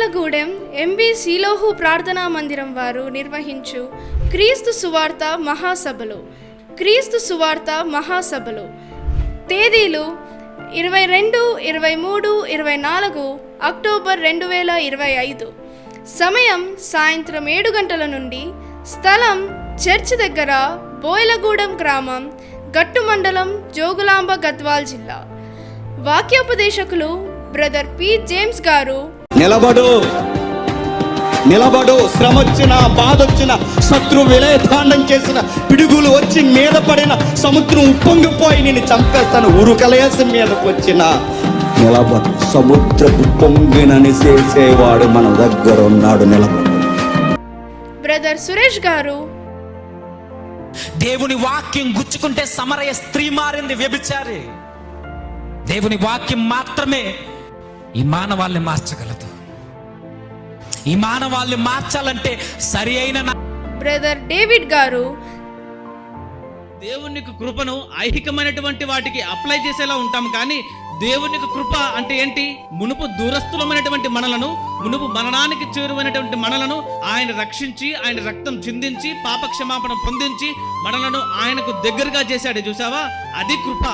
బోయలగూడెం MB శీలోహు ప్రార్థనా మందిరం వారు నిర్వహించు క్రీస్తు సువార్త మహాసభలు తేదీలు 22, 23, 24 అక్టోబర్ 2025. సమయం సాయంత్రం 7 గంటల నుండి. స్థలం చర్చ్ దగ్గర, బోయలగూడెం గ్రామం, గట్టు మండలం, జోగులాంబ, గద్వాల్ జిల్లా. వాక్యోపదేశకులు బ్రదర్ పి జేమ్స్ గారు. నిలబడు, శ్రమ వచ్చిన, బాధ వచ్చిన, శత్రు విలయతాండం చేసిన, పిడుగులు వచ్చి మీద పడిన, సముద్రం ఉప్పొంగిపోయి నేను చంపేస్తాను, ఉరుకలేసి మీదకు వచ్చిన నిలబడు. సముద్రపు పొంగినని చేసేవాడు మన దగ్గర ఉన్నాడు. నిలబడు. బ్రదర్ సురేష్ గారు. దేవుని వాక్యం గుచ్చుకుంటే సమరయ స్త్రీ మారింది, వ్యభిచారి. దేవుని వాక్యం మాత్రమే ఈ మానవాళ్ళని మార్చగలదు. ఈ మానవాళ్ళని మార్చాలంటే సరి అయిన బ్రదర్ డేవిడ్ గారు. దేవుని కృపను ఐహికమైనటువంటి వాటికి అప్లై చేసేలా ఉంటాం, కానీ దేవుని కృప అంటే ఏంటి? మునుపు దూరస్థులమైనటువంటి మనలను, మునుపు మరణానికి చేరువైనటువంటి మనలను ఆయన రక్షించి, ఆయన రక్తం చిందించి, పాప క్షమాపణ పొందించి మనలను ఆయనకు దగ్గరగా చేశాడు. చూసావా, అది కృప.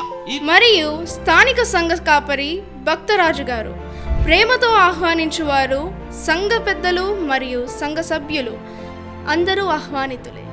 మరియు స్థానిక సంఘ కాపరి భక్తరాజు గారు. ప్రేమతో ఆహ్వానించువారు సంఘ పెద్దలు మరియు సంఘ సభ్యులు అందరూ ఆహ్వానితులే.